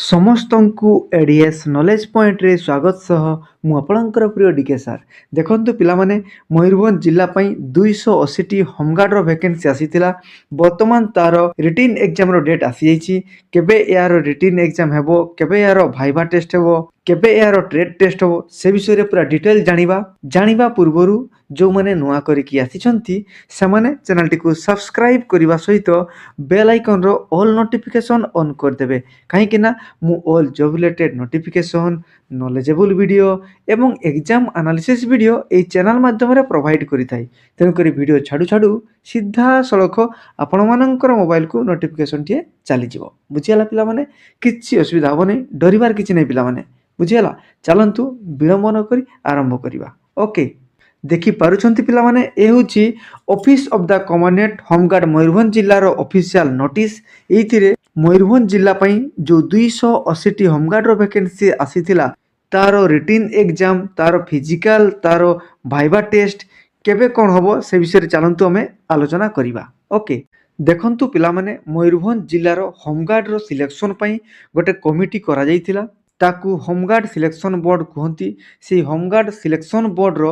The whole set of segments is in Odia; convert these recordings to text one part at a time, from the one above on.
ସମସ୍ତଙ୍କୁ ଏଡିଏସ୍ ନଲେଜ ପଏଣ୍ଟରେ ସ୍ୱାଗତ ସହ ମୁଁ ଆପଣଙ୍କର ପ୍ରିୟ ଡିକେ ସାର୍। ଦେଖନ୍ତୁ ପିଲାମାନେ, ମୟୂରଭଞ୍ଜ ଜିଲ୍ଲା ପାଇଁ 280ଟି ହୋମଗାର୍ଡ଼ର ଭ୍ୟାକେନ୍ସି ଆସିଥିଲା। ବର୍ତ୍ତମାନ ତାର ରିଟିନ୍ ଏକ୍ଜାମର ଡେଟ୍ ଆସିଯାଇଛି। କେବେ ଏହାର ରିଟିନ୍ ଏକ୍ଜାମ ହେବ, କେବେ ଏହାର ଭାଇଭା ଟେଷ୍ଟ ହେବ, କେବେ ଏହାର ଟ୍ରେଡ୍ ଟେଷ୍ଟ ହେବ, ସେ ବିଷୟରେ ପୁରା ଡିଟେଲ୍ ଜାଣିବା ପୂର୍ବରୁ ଯେଉଁମାନେ ନୂଆ କରିକି ଆସିଛନ୍ତି ସେମାନେ ଚ୍ୟାନେଲଟିକୁ ସବସ୍କ୍ରାଇବ୍ କରିବା ସହିତ ବେଲ୍ ଆଇକନ୍ର ଅଲ୍ ନୋଟିଫିକେସନ୍ ଅନ୍ କରିଦେବେ। କାହିଁକି ନା ମୁଁ all job related notification, knowledgeable video ଏବଂ ଏକ୍ଜାମ୍ ଆନାଲିସିସ୍ ଭିଡ଼ିଓ ଏହି ଚ୍ୟାନେଲ୍ ମାଧ୍ୟମରେ ପ୍ରୋଭାଇଡ଼ କରିଥାଏ। ତେଣୁକରି ଭିଡ଼ିଓ ଛାଡ଼ୁ ସିଧାସଳଖ ଆପଣମାନଙ୍କର ମୋବାଇଲକୁ ନୋଟିଫିକେସନ୍ଟିଏ ଚାଲିଯିବ। ବୁଝିଗଲା ପିଲାମାନେ? କିଛି ଅସୁବିଧା ହେବ ନାହିଁ, ଡରିବାର କିଛି ନାହିଁ ପିଲାମାନେ। ବୁଝିଗଲା? ଚାଲନ୍ତୁ ବିଳମ୍ବ ନ କରି ଆରମ୍ଭ କରିବା। ଓକେ, ଦେଖିପାରୁଛନ୍ତି ପିଲାମାନେ, ଏ ହେଉଛି office of the commandant home guard Mayurbhanj ଜିଲ୍ଲାର ଅଫିସିଆଲ୍ ନୋଟିସ୍। ଏଇଥିରେ ମୟୂରଭଞ୍ଜ ଜିଲ୍ଲା ପାଇଁ ଯେଉଁ 280ଟି ହୋମଗାର୍ଡ଼ର ଭ୍ୟାକେନ୍ସି ଆସିଥିଲା ତାର ରିଟିନ୍ ଏକ୍ଜାମ, ତାର ଫିଜିକାଲ, ତାର ଭାଇଭା ଟେଷ୍ଟ କେବେ କ'ଣ ହେବ ସେ ବିଷୟରେ ଚାଲନ୍ତୁ ଆମେ ଆଲୋଚନା କରିବା। ଓକେ, ଦେଖନ୍ତୁ ପିଲାମାନେ, ମୟୂରଭଞ୍ଜ ଜିଲ୍ଲାର ହୋମଗାର୍ଡ଼ର ସିଲେକ୍ସନ୍ ପାଇଁ ଗୋଟେ କମିଟି କରାଯାଇଥିଲା। ତାକୁ ହୋମଗାର୍ଡ଼ ସିଲେକ୍ସନ୍ ବୋର୍ଡ଼ କୁହନ୍ତି। ସେଇ ହୋମଗାର୍ଡ଼ ସିଲେକ୍ସନ୍ ବୋର୍ଡ଼ର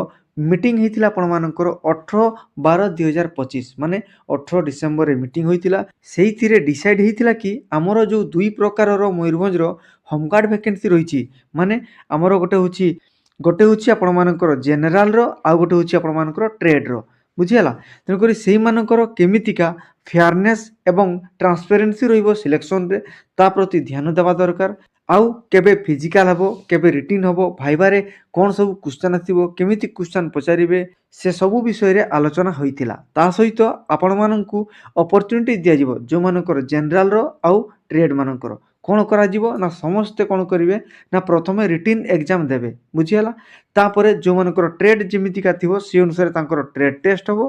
ମିଟିଂ ହେଇଥିଲା ଆପଣମାନଙ୍କର 18/12/2025 ମାନେ 18 ଡିସେମ୍ବରରେ ମିଟିଂ ହୋଇଥିଲା। ସେଇଥିରେ ଡିସାଇଡ୍ ହେଇଥିଲା କି ଆମର ଯେଉଁ ଦୁଇ ପ୍ରକାରର ମୟୂରଭଞ୍ଜର ହୋମଗାର୍ଡ଼ ଭ୍ୟାକେନ୍ସି ରହିଛି, ମାନେ ଆମର ଗୋଟେ ହେଉଛି ଆପଣମାନଙ୍କର ଜେନେରାଲର, ଆଉ ଗୋଟେ ହେଉଛି ଆପଣମାନଙ୍କର ଟ୍ରେଡ୍ର। ବୁଝିଗଲା? ତେଣୁକରି ସେଇମାନଙ୍କର କେମିତିକା ଫେୟାରନେସ୍ ଏବଂ ଟ୍ରାନ୍ସପାରେନ୍ସି ରହିବ ସିଲେକ୍ସନରେ, ତା ପ୍ରତି ଧ୍ୟାନ ଦେବା ଦରକାର। ଆଉ କେବେ ଫିଜିକାଲ ହେବ, କେବେ ରିଟିନ୍ ହେବ, ଭାଇଭାରେ କ'ଣ ସବୁ କ୍ୱେଶ୍ଚନ୍ ଆସିବ, କେମିତି କ୍ୱେଶ୍ଚନ୍ ପଚାରିବେ, ସେ ସବୁ ବିଷୟରେ ଆଲୋଚନା ହୋଇଥିଲା। ତା ସହିତ ଆପଣମାନଙ୍କୁ ଅପରଚ୍ୟୁନିଟି ଦିଆଯିବ ଯେଉଁମାନଙ୍କର ଜେନେରାଲର ଆଉ ଟ୍ରେଡ୍ମାନଙ୍କର କ'ଣ କରାଯିବ ନା ସମସ୍ତେ କ'ଣ କରିବେ ନା ପ୍ରଥମେ ରିଟିନ୍ ଏକ୍ଜାମ ଦେବେ। ବୁଝିଗଲା? ତାପରେ ଯେଉଁମାନଙ୍କର ଟ୍ରେଡ୍ ଯେମିତିକା ଥିବ ସେ ଅନୁସାରେ ତାଙ୍କର ଟ୍ରେଡ୍ ଟେଷ୍ଟ ହେବ,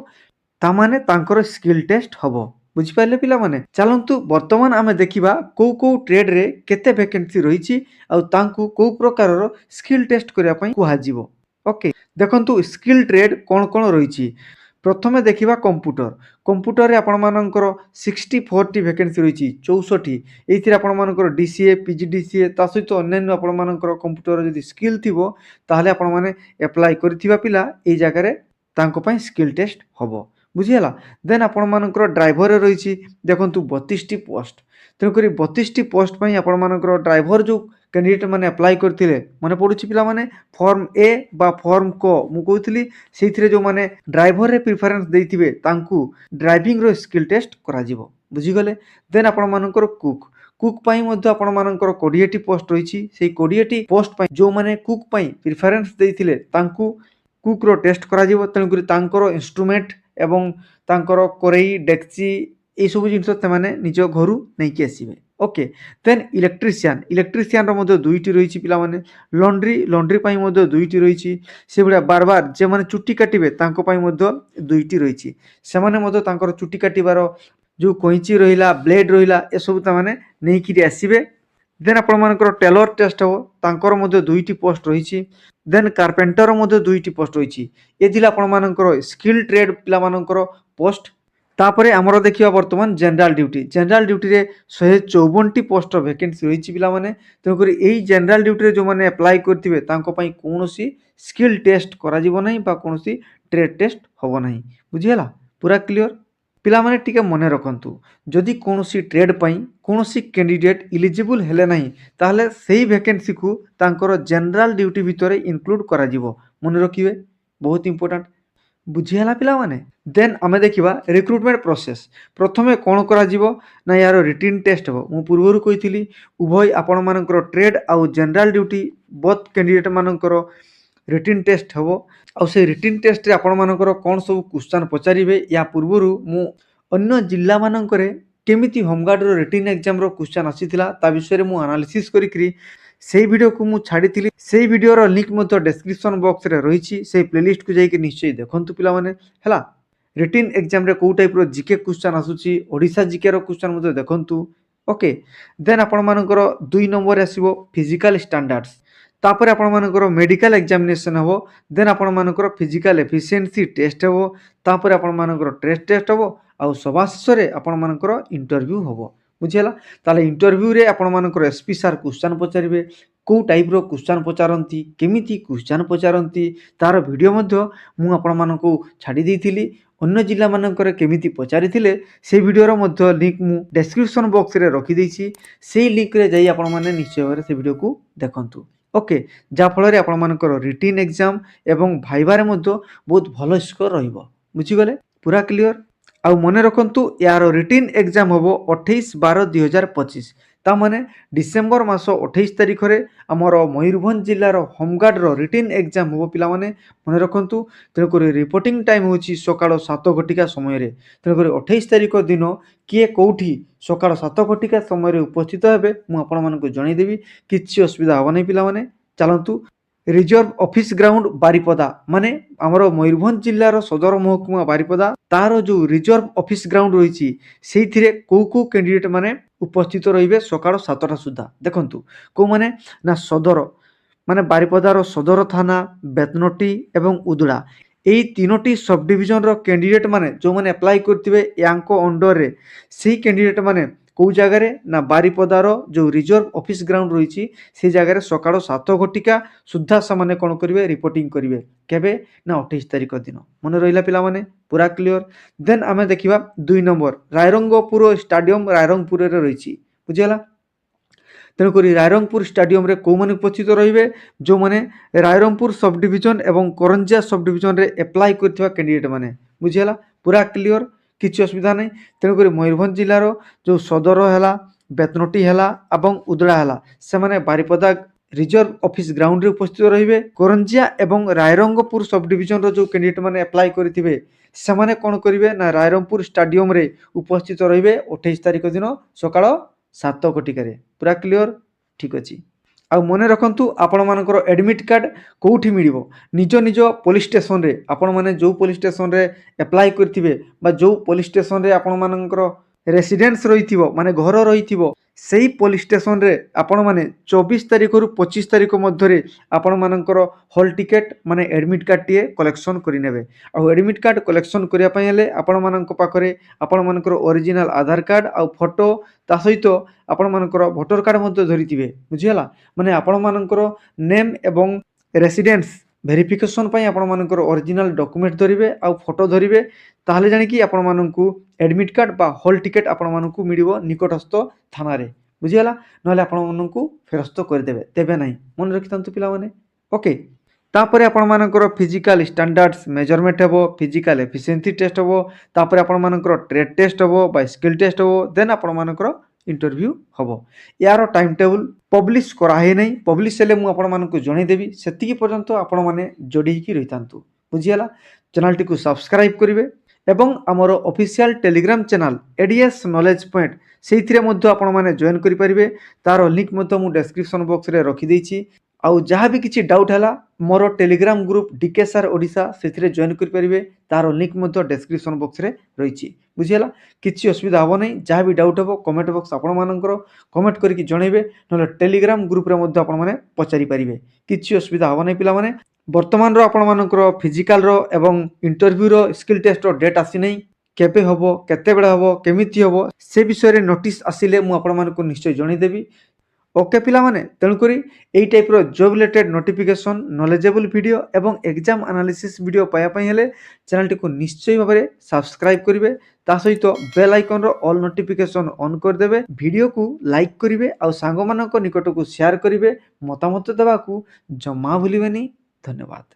ତାମାନେ ତାଙ୍କର ସ୍କିଲ୍ ଟେଷ୍ଟ ହେବ। ବୁଝିପାରିଲେ ପିଲାମାନେ? ଚାଲନ୍ତୁ ବର୍ତ୍ତମାନ ଆମେ ଦେଖିବା କେଉଁ ଟ୍ରେଡ୍ରେ କେତେ ଭ୍ୟାକେନ୍ସି ରହିଛି ଆଉ ତାଙ୍କୁ କେଉଁ ପ୍ରକାରର ସ୍କିଲ୍ ଟେଷ୍ଟ କରିବା ପାଇଁ କୁହାଯିବ। ଓକେ, ଦେଖନ୍ତୁ ସ୍କିଲ୍ ଟ୍ରେଡ୍ କ'ଣ କ'ଣ ରହିଛି। ପ୍ରଥମେ ଦେଖିବା କମ୍ପ୍ୟୁଟରରେ ଆପଣମାନଙ୍କର 64ଟି ଭ୍ୟାକେନ୍ସି ରହିଛି, 64। ଏଇଥିରେ ଆପଣମାନଙ୍କର DCA, PGDCA ତା ସହିତ ଅନ୍ୟାନ୍ୟ ଆପଣମାନଙ୍କର କମ୍ପ୍ୟୁଟର ଯଦି ସ୍କିଲ୍ ଥିବ ତାହେଲେ ଆପଣମାନେ ଆପ୍ଲାଏ କରିଥିବା ପିଲା ଏଇ ଜାଗାରେ ତାଙ୍କ ପାଇଁ ସ୍କିଲ୍ ଟେଷ୍ଟ ହେବ। ବୁଝିଗଲା? ଦେନ୍ ଆପଣମାନଙ୍କର ଡ୍ରାଇଭରରେ ରହିଛି, ଦେଖନ୍ତୁ 32ଟି ପୋଷ୍ଟ। ତେଣୁକରି 32ଟି ପୋଷ୍ଟ ପାଇଁ ଆପଣମାନଙ୍କର ଡ୍ରାଇଭର ଯେଉଁ କ୍ୟାଣ୍ଡିଡେଟ୍ ମାନେ ଆପ୍ଲାଏ କରିଥିଲେ, ମନେ ପଡ଼ୁଛି ପିଲାମାନେ? ଫର୍ମ ଏ ବା ଫର୍ମ କ ମୁଁ କହୁଥିଲି, ସେଇଥିରେ ଯେଉଁମାନେ ଡ୍ରାଇଭରରେ ପ୍ରିଫରେନ୍ସ ଦେଇଥିବେ ତାଙ୍କୁ ଡ୍ରାଇଭିଂର ସ୍କିଲ୍ ଟେଷ୍ଟ କରାଯିବ। ବୁଝିଗଲେ? ଦେନ୍ ଆପଣମାନଙ୍କର କୁକ୍ ପାଇଁ ମଧ୍ୟ ଆପଣମାନଙ୍କର 20ଟି ପୋଷ୍ଟ ରହିଛି। ସେଇ 20ଟି ପୋଷ୍ଟ ପାଇଁ ଯେଉଁମାନେ କୁକ୍ ପାଇଁ ପ୍ରିଫରେନ୍ସ ଦେଇଥିଲେ ତାଙ୍କୁ କୁକ୍ର ଟେଷ୍ଟ କରାଯିବ। ତେଣୁକରି ତାଙ୍କର ଇନଷ୍ଟ୍ରୁମେଣ୍ଟ ଏବଂ ତାଙ୍କର କରେଇ, ଡେକ୍ଚି ଏଇସବୁ ଜିନିଷ ସେମାନେ ନିଜ ଘରୁ ନେଇକି ଆସିବେ। ଓକେ, ଦେନ୍ ଇଲେକ୍ଟ୍ରିସିଆନର ମଧ୍ୟ 2ଟି ରହିଛି ପିଲାମାନେ। ଲଣ୍ଡ୍ରି ପାଇଁ ମଧ୍ୟ 2ଟି ରହିଛି। ସେଭଳିଆ ବାରବାର ଯେଉଁମାନେ ଚୁଟି କାଟିବେ ତାଙ୍କ ପାଇଁ ମଧ୍ୟ 2ଟି ରହିଛି। ସେମାନେ ମଧ୍ୟ ତାଙ୍କର ଚୁଟି କାଟିବାର ଯେଉଁ କଇଁଚି ରହିଲା, ବ୍ଲେଡ୍ ରହିଲା, ଏସବୁ ତାମାନେ ନେଇକିରି ଆସିବେ। ଦେନ୍ ଆପଣମାନଙ୍କର ଟେଲର ଟେଷ୍ଟ ହେବ, ତାଙ୍କର ମଧ୍ୟ 2ଟି ପୋଷ୍ଟ ରହିଛି। ଦେନ୍ କାର୍ପେଣ୍ଟର ମଧ୍ୟ 2ଟି ପୋଷ୍ଟ ରହିଛି। ଏ ଥିଲା ଆପଣମାନଙ୍କର ସ୍କିଲ୍ ଟ୍ରେଡ୍ ପିଲାମାନଙ୍କର ପୋଷ୍ଟ। ତାପରେ ଆମର ଦେଖିବା ବର୍ତ୍ତମାନ ଜେନେରାଲ ଡ୍ୟୁଟିରେ 154ଟି ପୋଷ୍ଟର ଭ୍ୟାକେନ୍ସି ରହିଛି ପିଲାମାନେ। ତେଣୁକରି ଏହି ଜେନେରାଲ ଡ୍ୟୁଟିରେ ଯେଉଁମାନେ ଆପ୍ଲାଏ କରିଥିବେ ତାଙ୍କ ପାଇଁ କୌଣସି ସ୍କିଲ୍ ଟେଷ୍ଟ କରାଯିବ ନାହିଁ ବା କୌଣସି ଟ୍ରେଡ୍ ଟେଷ୍ଟ ହେବ ନାହିଁ। ବୁଝିଗଲା? ପୁରା କ୍ଲିଅର? ପିଲାମାନେ ଟିକେ ମନେ ରଖନ୍ତୁ, ଯଦି କୌଣସି ଟ୍ରେଡ୍ ପାଇଁ କୌଣସି କ୍ୟାଣ୍ଡିଡେଟ୍ ଇଲିଜିବୁଲ୍ ହେଲେ ନାହିଁ ତାହେଲେ ସେହି ଭ୍ୟାକେନ୍ସିକୁ ତାଙ୍କର ଜେନେରାଲ ଡ୍ୟୁଟି ଭିତରେ ଇନକ୍ଲୁଡ୍ କରାଯିବ। ମନେ ରଖିବେ, ବହୁତ ଇମ୍ପୋର୍ଟାଣ୍ଟ। ବୁଝିହେଲା ପିଲାମାନେ? ଦେନ୍ ଆମେ ଦେଖିବା ରିକ୍ରୁଟମେଣ୍ଟ ପ୍ରୋସେସ୍। ପ୍ରଥମେ କ'ଣ କରାଯିବ ନା ଏହାର ରିଟିନ୍ ଟେଷ୍ଟ ହେବ। ମୁଁ ପୂର୍ବରୁ କହିଥିଲି ଉଭୟ ଆପଣମାନଙ୍କର ଟ୍ରେଡ୍ ଆଉ ଜେନେରାଲ ଡ୍ୟୁଟି ବୋଥ୍ କ୍ୟାଣ୍ଡିଡେଟ୍ମାନଙ୍କର ରିଟିନ୍ ଟେଷ୍ଟ ହେବ। ଆଉ ସେଇ ରିଟିନ୍ ଟେଷ୍ଟରେ ଆପଣମାନଙ୍କର କ'ଣ ସବୁ କ୍ୱେଶ୍ଚନ୍ ପଚାରିବେ, ୟା ପୂର୍ବରୁ ମୁଁ ଅନ୍ୟ ଜିଲ୍ଲାମାନଙ୍କରେ କେମିତି ହୋମଗାର୍ଡ଼ର ରିଟିନ୍ ଏକ୍ଜାମର କ୍ୱେଶ୍ଚନ୍ ଆସିଥିଲା ତା ବିଷୟରେ ମୁଁ ଆନାଲିସିସ୍ କରିକିରି ସେଇ ଭିଡ଼ିଓକୁ ମୁଁ ଛାଡ଼ିଥିଲି। ସେଇ ଭିଡ଼ିଓର ଲିଙ୍କ୍ ମଧ୍ୟ ଡେସ୍କ୍ରିପସନ୍ ବକ୍ସରେ ରହିଛି। ସେଇ ପ୍ଲେଲିଷ୍ଟକୁ ଯାଇକି ନିଶ୍ଚୟ ଦେଖନ୍ତୁ ପିଲାମାନେ। ହେଲା? ରିଟିନ୍ ଏକ୍ଜାମରେ କେଉଁ ଟାଇପ୍ର ଜିକେ କ୍ୱେଶ୍ଚନ୍ ଆସୁଛି, ଓଡ଼ିଶା ଜିକେର କ୍ୱେଶ୍ଚନ୍ ମଧ୍ୟ ଦେଖନ୍ତୁ। ଓକେ, ଦେନ୍ ଆପଣମାନଙ୍କର 2 ନମ୍ବରରେ ଆସିବ ଫିଜିକାଲ ଷ୍ଟାଣ୍ଡାର୍ଡସ୍। ତାପରେ ଆପଣମାନଙ୍କର ମେଡ଼ିକାଲ ଏକ୍ଜାମିନେସନ୍ ହେବ। ଦେନ୍ ଆପଣମାନଙ୍କର ଫିଜିକାଲ ଏଫିସିଏନ୍ସି ଟେଷ୍ଟ ହେବ। ତାପରେ ଆପଣମାନଙ୍କର ଟ୍ରେଡ୍ ଟେଷ୍ଟ ହେବ। ଆଉ ସବା ଶେଷରେ ଆପଣମାନଙ୍କର ଇଣ୍ଟରଭ୍ୟୁ ହେବ। ବୁଝିହେଲା। ତାହେଲେ ଇଣ୍ଟରଭ୍ୟୁରେ ଆପଣମାନଙ୍କର ଏସ୍ପି ସାର୍ କ୍ୱେଶ୍ଚନ୍ ପଚାରିବେ, କେଉଁ ଟାଇପ୍ର କ୍ୱେଶ୍ଚନ୍ ପଚାରନ୍ତି, କେମିତି କ୍ୱେଶ୍ଚନ୍ ପଚାରନ୍ତି, ତା'ର ଭିଡ଼ିଓ ମଧ୍ୟ ମୁଁ ଆପଣମାନଙ୍କୁ ଛାଡ଼ି ଦେଇଥିଲି। ଅନ୍ୟ ଜିଲ୍ଲାମାନଙ୍କରେ କେମିତି ପଚାରିଥିଲେ ସେଇ ଭିଡ଼ିଓର ମଧ୍ୟ ଲିଙ୍କ୍ ମୁଁ ଡେସ୍କ୍ରିପସନ୍ ବକ୍ସରେ ରଖିଦେଇଛି। ସେଇ ଲିଙ୍କ୍ରେ ଯାଇ ଆପଣମାନେ ନିଶ୍ଚୟ ଭାବରେ ସେ ଭିଡ଼ିଓକୁ ଦେଖନ୍ତୁ। ଓକେ, ଯାହାଫଳରେ ଆପଣମାନଙ୍କର ରିଟିନ୍ ଏକ୍ଜାମ୍ ଏବଂ ଭାଇବାରେ ମଧ୍ୟ ବହୁତ ଭଲ ସ୍କୋର୍ ରହିବ। ବୁଝିଗଲେ? ପୁରା କ୍ଲିଅର୍? ଆଉ ମନେ ରଖନ୍ତୁ, ୟାର ରିଟିନ୍ ଏକ୍ଜାମ୍ ହେବ 28/12/2025। ତାମାନେ ଡିସେମ୍ବର ମାସ 28 ତାରିଖରେ ଆମର ମୟୂରଭଞ୍ଜ ଜିଲ୍ଲାର ହୋମଗାର୍ଡ଼ର ରିଟିନ୍ ଏକ୍ଜାମ୍ ହେବ ପିଲାମାନେ, ମନେ ରଖନ୍ତୁ। ତେଣୁକରି ରିପୋର୍ଟିଂ ଟାଇମ୍ ହେଉଛି ସକାଳ 7 ଘଟିକା ସମୟରେ। ତେଣୁକରି 28 ତାରିଖ ଦିନ କିଏ କେଉଁଠି ସକାଳ 7 ଘଟିକା ସମୟରେ ଉପସ୍ଥିତ ହେବେ ମୁଁ ଆପଣମାନଙ୍କୁ ଜଣାଇଦେବି। କିଛି ଅସୁବିଧା ହେବ ନାହିଁ ପିଲାମାନେ। ଚାଲନ୍ତୁ, ରିଜର୍ଭ ଅଫିସ୍ ଗ୍ରାଉଣ୍ଡ ବାରିପଦା, ମାନେ ଆମର ମୟୂରଭଞ୍ଜ ଜିଲ୍ଲାର ସଦର ମହକୁମା ବାରିପଦା, ତାର ଯେଉଁ ରିଜର୍ଭ ଅଫିସ୍ ଗ୍ରାଉଣ୍ଡ ରହିଛି ସେଇଥିରେ କେଉଁ କ୍ୟାଣ୍ଡିଡେଟ୍ ମାନେ ଉପସ୍ଥିତ ରହିବେ ସକାଳ 7ଟା ସୁଦ୍ଧା। ଦେଖନ୍ତୁ କେଉଁମାନେ ନା ସଦର, ମାନେ ବାରିପଦାର ସଦର ଥାନା, ବେତନଟି ଏବଂ ଉଦୁଳା, এই ତିନୋଟି ସବ୍ ଡିଭିଜନର କ୍ୟାଣ୍ଡିଡେଟ୍ ମାନେ ଯେଉଁମାନେ ଆପ୍ଲାଏ କରିଥିବେ ୟାଙ୍କ ଅଣ୍ଡରରେ, ସେଇ କ୍ୟାଣ୍ଡିଡେଟ୍ ମାନେ କେଉଁ ଜାଗାରେ ନା ବାରିପଦାର ଯେଉଁ ରିଜର୍ଭ ଅଫିସ୍ ଗ୍ରାଉଣ୍ଡ ରହିଛି সেই ଜାଗାରେ ସକାଳ 7 ଘଟିକା ସୁଦ୍ଧା ସେମାନେ କ'ଣ କରିବେ, ରିପୋର୍ଟିଂ କରିବେ। କେବେ ନା 28 ତାରିଖ ଦିନ। ମନେ ରହିଲା ପିଲାମାନେ? ପୁରା କ୍ଲିଅର୍। ଦେନ୍ ଆମେ ଦେଖିବା 2 ନମ୍ବର, ରାଇରଙ୍ଗପୁର ଷ୍ଟାଡିୟମ୍ ରାଇରଙ୍ଗପୁରରେ ରହିଛି। ବୁଝିଗଲା? ତେଣୁକରି ରାଇରଙ୍ଗପୁର ଷ୍ଟାଡିୟମରେ କେଉଁମାନେ ଉପସ୍ଥିତ ରହିବେ, ଯେଉଁମାନେ ରାଇରଙ୍ଗପୁର ସବ୍ ଡିଭିଜନ ଏବଂ କରଞ୍ଜିଆ ସବ୍ ଡିଭିଜନରେ ଆପ୍ଲାଏ କରିଥିବା କ୍ୟାଣ୍ଡିଡେଟ୍ ମାନେ। ବୁଝିହେଲା? ପୁରା କ୍ଲିଅର୍, କିଛି ଅସୁବିଧା ନାହିଁ। ତେଣୁକରି ମୟୂରଭଞ୍ଜ ଜିଲ୍ଲାର ଯେଉଁ ସଦର ହେଲା, ବେତନଟି ହେଲା ଏବଂ ଉଦଳା ହେଲା, ସେମାନେ ବାରିପଦା ରିଜର୍ଭ ଅଫିସ୍ ଗ୍ରାଉଣ୍ଡରେ ଉପସ୍ଥିତ ରହିବେ। କରଞ୍ଜିଆ ଏବଂ ରାଇରଙ୍ଗପୁର ସବ୍ ଡିଭିଜନର ଯେଉଁ କ୍ୟାଣ୍ଡିଡେଟ୍ ମାନେ ଆପ୍ଲାଏ କରିଥିବେ ସେମାନେ କ'ଣ କରିବେ ନା ରାଇରଙ୍ଗପୁର ଷ୍ଟାଡିୟମରେ ଉପସ୍ଥିତ ରହିବେ 28 ତାରିଖ ଦିନ ସକାଳ 7 ଘଟିକାରେ। ପୁରା କ୍ଲିଅର୍? ଠିକ୍ ଅଛି। ଆଉ ମନେ ରଖନ୍ତୁ, ଆପଣମାନଙ୍କର ଆଡ଼ମିଟ୍ କାର୍ଡ଼ କେଉଁଠି ମିଳିବ? ନିଜ ନିଜ ପୋଲିସ୍ ଷ୍ଟେସନରେ, ଆପଣମାନେ ଯେଉଁ ପୋଲିସ୍ ଷ୍ଟେସନରେ ଆପ୍ଲାଏ କରିଥିବେ ବା ଯେଉଁ ପୋଲିସ୍ ଷ୍ଟେସନରେ ଆପଣମାନଙ୍କର ରେସିଡେନ୍ସ ରହିଥିବ, ମାନେ ଘର ରହିଥିବ, ସେହି ପୋଲିସ୍ ଷ୍ଟେସନରେ ଆପଣମାନେ 24 ତାରିଖରୁ 25 ତାରିଖ ମଧ୍ୟରେ ଆପଣମାନଙ୍କର ହଲ୍ ଟିକେଟ୍ ମାନେ ଆଡ଼ମିଟ୍ କାର୍ଡ଼ଟିଏ କଲେକ୍ସନ୍ କରିନେବେ। ଆଉ ଆଡ଼ମିଟ୍ କାର୍ଡ଼ କଲେକ୍ସନ୍ କରିବା ପାଇଁ ହେଲେ ଆପଣମାନଙ୍କ ପାଖରେ ଆପଣମାନଙ୍କର ଅରିଜିନାଲ୍ ଆଧାର କାର୍ଡ଼ ଆଉ ଫଟୋ, ତା ସହିତ ଆପଣମାନଙ୍କର ଭୋଟର କାର୍ଡ଼ ମଧ୍ୟ ଧରିଥିବେ। ବୁଝିହେଲା? ମାନେ ଆପଣମାନଙ୍କର ନେମ୍ ଏବଂ ରେସିଡେନ୍ସ ଭେରିଫିକେସନ୍ ପାଇଁ ଆପଣମାନଙ୍କର ଅରିଜିନାଲ୍ ଡକୁମେଣ୍ଟ ଧରିବେ ଆଉ ଫଟୋ ଧରିବେ। ତାହେଲେ ଜାଣିକି ଆପଣମାନଙ୍କୁ ଆଡ଼ମିଟ୍ କାର୍ଡ଼ ବା ହଲ୍ ଟିକେଟ୍ ଆପଣମାନଙ୍କୁ ମିଳିବ ନିକଟସ୍ଥ ଥାନାରେ। ବୁଝିହେଲା? ନହେଲେ ଆପଣମାନଙ୍କୁ ଫେରସ୍ତ କରିଦେବେ, ଦେବେ ନାହିଁ। ମନେ ରଖିଥାନ୍ତୁ ପିଲାମାନେ। ଓକେ, ତାପରେ ଆପଣମାନଙ୍କର ଫିଜିକାଲ୍ ଷ୍ଟାଣ୍ଡାର୍ଡସ୍ ମେଜରମେଣ୍ଟ ହେବ, ଫିଜିକାଲ୍ ଏଫିସିଏନ୍ସି ଟେଷ୍ଟ ହେବ, ତାପରେ ଆପଣମାନଙ୍କର ଟ୍ରେଡ୍ ଟେଷ୍ଟ ହେବ ବା ସ୍କିଲ୍ ଟେଷ୍ଟ ହେବ, ଦେନ୍ ଆପଣମାନଙ୍କର ଇଣ୍ଟରଭ୍ୟୁ ହେବ। ୟାର ଟାଇମ୍ ଟେବୁଲ୍ ପବ୍ଲିଶ୍ କରାହେଇନାହିଁ। ପବ୍ଲିଶ୍ ହେଲେ ମୁଁ ଆପଣମାନଙ୍କୁ ଜଣାଇଦେବି। ସେତିକି ପର୍ଯ୍ୟନ୍ତ ଆପଣମାନେ ଯୋଡ଼ି ହେଇକି ରହିଥାନ୍ତୁ। ବୁଝିହେଲା? ଚ୍ୟାନେଲଟିକୁ ସବସ୍କ୍ରାଇବ୍ କରିବେ ଏବଂ ଆମର official Telegram channel ADS knowledge point, ସେଇଥିରେ ମଧ୍ୟ ଆପଣମାନେ ଜଏନ୍ କରିପାରିବେ। ତା'ର ଲିଙ୍କ୍ ମଧ୍ୟ ମୁଁ ଡେସ୍କ୍ରିପସନ୍ ବକ୍ସରେ ରଖିଦେଇଛି। ଆଉ ଯାହା ବି କିଛି ଡାଉଟ୍ ହେଲା ମୋର Telegram group DK sir Odisha, ସେଥିରେ ଜଏନ୍ କରିପାରିବେ। ତା'ର ଲିଙ୍କ୍ ମଧ୍ୟ ଡେସ୍କ୍ରିପସନ୍ ବକ୍ସରେ ରହିଛି। ବୁଝିହେଲା? କିଛି ଅସୁବିଧା ହେବ ନାହିଁ। ଯାହା ବି ଡାଉଟ୍ ହେବ କମେଣ୍ଟ ବକ୍ସ ଆପଣମାନଙ୍କର, କମେଣ୍ଟ କରିକି ଜଣାଇବେ, ନହେଲେ ଟେଲିଗ୍ରାମ ଗ୍ରୁପ୍ରେ ମଧ୍ୟ ଆପଣମାନେ ପଚାରିପାରିବେ। କିଛି ଅସୁବିଧା ହେବ ନାହିଁ ପିଲାମାନେ। ବର୍ତ୍ତମାନର ଆପଣମାନଙ୍କର ଫିଜିକାଲର ଏବଂ ଇଣ୍ଟରଭ୍ୟୁର ସ୍କିଲ୍ ଟେଷ୍ଟର ଡେଟ୍ ଆସିନାହିଁ। କେବେ ହେବ, କେତେବେଳେ ହେବ, କେମିତି ହେବ, ସେ ବିଷୟରେ ନୋଟିସ୍ ଆସିଲେ ମୁଁ ଆପଣମାନଙ୍କୁ ନିଶ୍ଚୟ ଜଣାଇଦେବି। ଓକେ ପିଲାମାନେ, ତେଣୁକରି এই ଟାଇପ୍ର job related notification, knowledgeable video ଏବଂ ଏକ୍ଜାମ୍ ଆନାଲିସିସ୍ ଭିଡ଼ିଓ ପାଇବା ପାଇଁ ହେଲେ ଚ୍ୟାନେଲଟିକୁ ନିଶ୍ଚୟ ଭାବରେ ସବସ୍କ୍ରାଇବ୍ କରିବେ। ତା ସହିତ ବେଲ୍ ଆଇକନ୍ର ଅଲ୍ ନୋଟିଫିକେସନ୍ ଅନ୍ କରିଦେବେ। ଭିଡ଼ିଓକୁ ଲାଇକ୍ କରିବେ ଆଉ ସାଙ୍ଗମାନଙ୍କ ନିକଟକୁ ସେୟାର କରିବେ। ମତାମତ ଦେବାକୁ ଜମା ଭୁଲିବେନି। ଧନ୍ୟବାଦ।